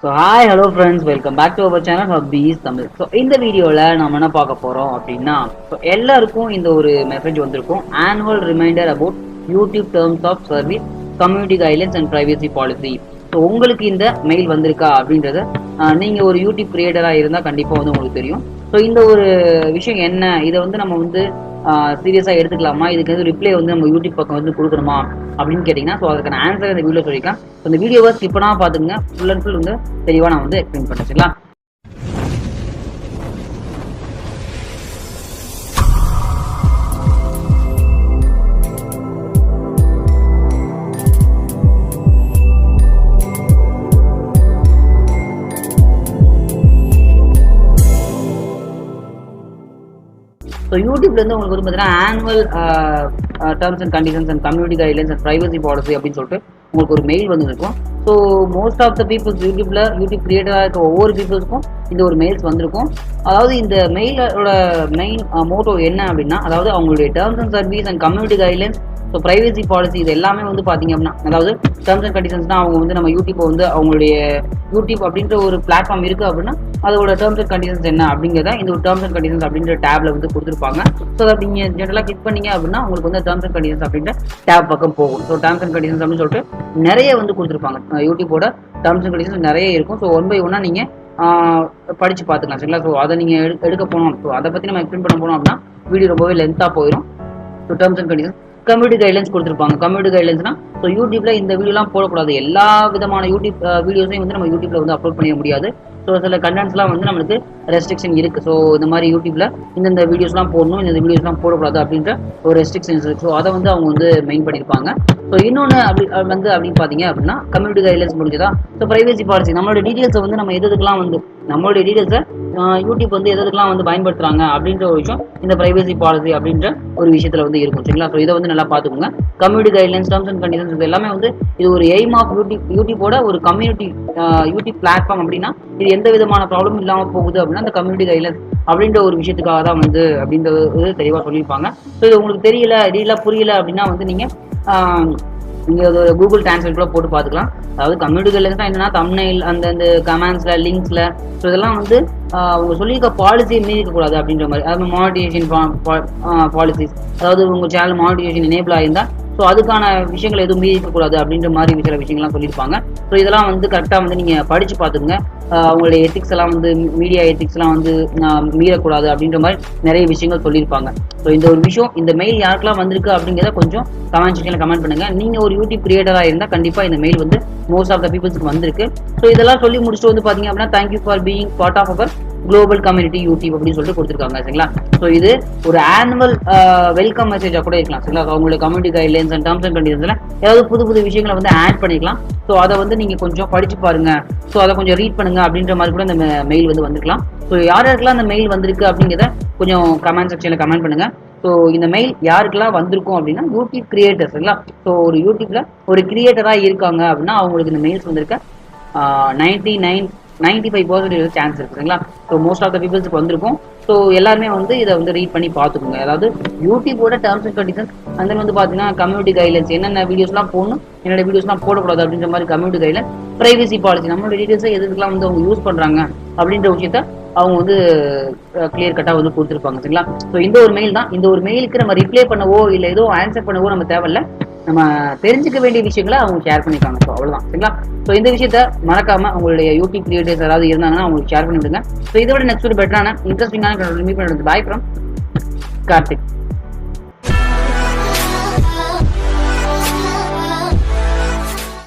So hi hello friends, welcome back to our channel ஹப்பீஸ் Tamil. So இந்த வீடியோவில் நம்ம என்ன பார்க்க போகிறோம் அப்படின்னா, ஸோ எல்லாருக்கும் இந்த ஒரு மெசேஜ் வந்திருக்கும், annual reminder about YouTube terms of service, community guidelines and privacy policy. So உங்களுக்கு இந்த மெயில் வந்திருக்கா அப்படின்றத நீங்கள் ஒரு யூடியூப் கிரியேட்டராக இருந்தால் கண்டிப்பாக வந்து உங்களுக்கு தெரியும். ஸோ இந்த ஒரு விஷயம் என்ன, இதை வந்து நம்ம வந்து சீரியஸாக எடுத்துக்கலாமா, இதுக்கு வந்து ரிப்ளை வந்து நம்ம யூடியூப் பக்கம் வந்து கொடுக்கணுமா அப்படின்னு கேட்டிங்கன்னா, ஸோ அதுக்கான ஆன்சர் இந்த வீடியோ சொல்லியிருக்கேன். ஸோ இந்த வீடியோவை ஸ்கிப் பண்ணாமல் பார்த்துங்க, ஃபுல் அண்ட் ஃபுல் வந்து தெளிவாக நான் வந்து எக்ஸ்பிளைன் பண்ணேன். சரிங்களா? ஸோ யூடியூப்லேருந்து உங்களுக்கு வந்து பார்த்தீங்கன்னா annual terms and conditions and community guidelines and privacy policy அப்படின்னு சொல்லிட்டு உங்களுக்கு ஒரு மெயில் வந்து இருக்கும். So most of the peoples YouTube கிரியேட்டராக இருக்க ஒவ்வொரு பீப்புள்ஸ்க்கும் இந்த ஒரு மெயில்ஸ் வந்திருக்கும். அதாவது இந்த மெயிலோட மெயின் மோட்டோ என்ன அப்படின்னா, அதாவது அவங்களுடைய terms and service and community guidelines, so privacy policy, இது எல்லாமே வந்து பார்த்தீங்க அப்படின்னா, அதாவது டேர்ம்ஸ் அண்ட் கண்டிஷன்ஸ்னா அவங்க வந்து நம்ம யூடியூப்பை வந்து அவங்களுடைய யூடியூப் அப்படின்ற ஒரு பிளாட்ஃபார்ம் இருக்குது அப்படின்னா அதோட டேர்ம்ஸ் அண்ட் கண்டிஷன்ஸ் என்ன அப்படிங்கிறத இந்த ஒரு டேர்ம்ஸ் அண்ட் கண்டிஷன்ஸ் அப்படின்ற டேப்ல வந்து கொடுத்துருப்பாங்க. ஸோ அதை நீங்கள் ஜென்ரலாக கிளிக் பண்ணீங்க அப்படின்னா உங்களுக்கு வந்து டேர்ம்ஸ் அண்ட் கண்டிஷன்ஸ் அப்படின்ற டேப் பக்கம் போகும். ஸோ டேர்ம்ஸ் அண்ட் கண்டிஷன்ஸ் அப்படின்னு சொல்லிட்டு நிறைய வந்து கொடுத்துருப்பாங்க. யூடியூப்போட டேர்ம்ஸ் அண்ட் கண்டிஷன்ஸ் நிறைய இருக்கும். ஸோ ஒன் பை ஒன்னாக நீங்கள் படித்து பார்த்துக்கலாம். சரிங்களா? ஸோ அதை நீங்கள் எடுக்க போனோம், ஸோ அதை பற்றி நம்ம எக்ஸ்பிளைன் பண்ண போனோம் அப்படின்னா வீடியோ ரொம்பவே லென்த்தாக போயிடும். So terms and conditions, community guidelines கொடுத்துருப்பாங்க. கம்யூனிட்டி கைட்லைன்ஸ்னா ஸோ யூடியூப்ல இந்த வீடியோலாம் போடக்கூடாது, எல்லா விதமான யூடியூப் வீடியோஸையும் வந்து நம்ம யூடியூப்ல வந்து அப்லோட் பண்ண முடியாது. ஸோ சில கண்டென்ட்ஸ்லாம் வந்து நம்மளுக்கு ரெஸ்ட்ரிக்ஷன் இருக்குது. ஸோ இந்த மாதிரி யூடியூப்ல இந்த வீடியோஸ்லாம் போடணும், இந்த வீடியோஸ்லாம் போடக்கூடாது அப்படின்ற ஒரு ரெஸ்ட்ரிக்ஷன்ஸ் இருக்குது. ஸோ அதை வந்து அவங்க வந்து மெயின் பண்ணியிருப்பாங்க. ஸோ இன்னொன்று அப்படின்னு பார்த்தீங்க அப்படின்னா கம்யூனிட்டி கைட்லைன்ஸ் முடிஞ்சதா. ஸோ ப்ரைவசி பாலிசி, நம்மளோட டீட்டெயில்ஸை வந்து நம்ம எதுக்கெல்லாம் வந்து நம்மளுடைய டீட்டெயில்ஸை யூடியூப் வந்து எதுக்கெல்லாம் வந்து பயன்படுத்துறாங்க அப்படின்ற ஒரு விஷயம் இந்த ப்ரைவசி பாலிசி அப்படின்ற ஒரு விஷயத்துல வந்து இருக்கும். சரிங்களா? ஸோ இதை வந்து நல்லா பார்த்துக்கோங்க. Community guidelines, terms and conditions, இது எல்லாமே வந்து இது ஒரு எய்ம் ஆஃப் யூடியூப்போட ஒரு கம்யூனிட்டி யூடியூப் பிளாட்ஃபார்ம் அப்படின்னா இது எந்த விதமான ப்ராப்ளம் இல்லாமல் போகுது அப்படின்னா அந்த கம்யூனிட்டி கைட்லைன்ஸ் அப்படின்ற ஒரு விஷயத்துக்காக தான் வந்து அப்படின்றது தெளிவாக சொல்லியிருப்பாங்க. ஸோ இது உங்களுக்கு தெரியல புரியல அப்படின்னா வந்து நீங்கள் ஒரு கூகுள் டிரான்ஸ்லேட் கூட போட்டு பார்த்துக்கலாம். அதாவது கம்யூனிட்டி கைட்லைன்ஸ் என்னன்னா தம்ப்நெயில், அந்த கமெண்ட்ஸ்ல, லிங்க்ஸ்ல, ஸோ இதெல்லாம் வந்து அவங்க சொல்லியிருக்க பாலிசியை மீறிக்கக்கூடாது அப்படின்ற மாதிரி. அதாவது மானிட்டைசேஷன் பாலிசிஸ், அதாவது உங்கள் சேனல் மானிட்டைசேஷன் எனேபிள் ஆகிருந்தா ஸோ அதுக்கான விஷயங்கள் எதுவும் மீறிக்கக்கூடாது அப்படின்ற மாதிரி சில விஷயங்கள்லாம் சொல்லியிருப்பாங்க. ஸோ இதெல்லாம் வந்து கரெக்டாக வந்து நீங்கள் படித்து பார்த்துக்குங்க. அவங்களுடைய எத்திக்ஸ் எல்லாம் வந்து மீடியா எத்திக்ஸ்லாம் வந்து மீறக்கூடாது அப்படின்ற மாதிரி நிறைய விஷயங்கள் சொல்லியிருப்பாங்க. ஸோ இந்த ஒரு விஷயம், இந்த மெயில் யாருக்கெல்லாம் வந்திருக்கு அப்படிங்கிறத கொஞ்சம் கமெண்ட் செக்ஷனில் கமெண்ட் பண்ணுங்க. நீங்கள் ஒரு யூடியூப் கிரியேட்டராக இருந்தால் கண்டிப்பாக இந்த மெயில் வந்து மோஸ்ட் ஆஃப் த பீப்புள்ஸ்க்கு வந்திருக்கு. ஸோ இதெல்லாம் சொல்லி முடிச்சுட்டு வந்து பார்த்தீங்க அப்படின்னா thank you for being part of our global community YouTube அப்படின்னு சொல்லிட்டு கொடுத்துருக்காங்க. சரிங்களா? ஸோ இது ஒரு ஆனுவல் வெல்கம் மெசேஜாக கூட இருக்கலாம். சரிங்களா? அவங்களுடைய community guidelines and terms and கண்டிஷன்ஸ்ல ஏதாவது புது விஷயங்களை வந்து ஆட் பண்ணிக்கலாம். ஸோ அதை வந்து நீங்கள் கொஞ்சம் படிச்சு பாருங்க, ஸோ அதை கொஞ்சம் ரீட் பண்ணுங்க அப்படின்ற மாதிரி கூட இந்த மெயில் வந்து வந்துருக்கலாம். ஸோ யாருக்கெல்லாம் அந்த மெயில் வந்திருக்கு அப்படிங்கிறத கொஞ்சம் கமெண்ட் செக்ஷனில் கமெண்ட் பண்ணுங்க. ஸோ இந்த மெயில் யாருக்கெல்லாம் வந்திருக்கும் அப்படின்னா யூடியூப் கிரியேட்டர்ஸ். சரிங்களா? ஸோ ஒரு யூடியூப்ல ஒரு கிரியேட்டராக இருக்காங்க அப்படின்னா அவங்களுக்கு இந்த மெயில்ஸ் வந்திருக்க 95% சான்ஸ் இருக்கு. சரிங்களா? ஸோ மோஸ்ட் ஆஃப் த பீப்புள்ஸ்க்கு வந்திருக்கும். ஸோ எல்லாருமே வந்து இதை வந்து ரீட் பண்ணி பார்த்துக்கோங்க. அதாவது யூடியூபோட டேர்ம்ஸ் அண்ட் கண்டிஷன்ஸ் அந்த வந்து பார்த்தீங்கன்னா கம்யூனிட்டி கைட்லைன்ஸ், என்னென்ன வீடியோஸ்லாம் போடணும், என்னோட வீடியோஸ்லாம் போடக்கூடாது அப்படின்ற மாதிரி கம்யூனிட்டி கைட்லைன்ஸ், ப்ரைவசி பாலிசி, நம்மளோட டீட்டெயில்ஸை எதுக்கெல்லாம் வந்து அவங்க யூஸ் பண்ணுறாங்க அப்படின்ற விஷயத்த அவங்க வந்து கிளியர் கட்டாக வந்து கொடுத்துருப்பாங்க. சரிங்களா? ஸோ இந்த ஒரு மெயில் தான். இந்த ஒரு மெயிலுக்கு நம்ம ரிப்ளை பண்ணவோ இல்லை ஏதோ ஆன்சர் பண்ணவோ நம்ம தேவையில்லை, நம்ம தெரிஞ்சுக்க வேண்டிய விஷயங்களை அவங்க ஷேர் பண்ணியிருக்காங்க. ஸோ அவ்வளோதான். சரிங்களா? ஸோ இந்த விஷயத்த மறக்காம உங்களுடைய யூடியூப் கிரியேட்டர்ஸ் யாராவது இருந்தாங்கன்னா அவங்களுக்கு ஷேர் பண்ணி விடுங்க. ஸோ இதை விட நெக்ஸ்ட் ஒரு பெட்டரான இன்ட்ரெஸ்டிங்கான மீட் பண்ணுறது. Bye from Karthik.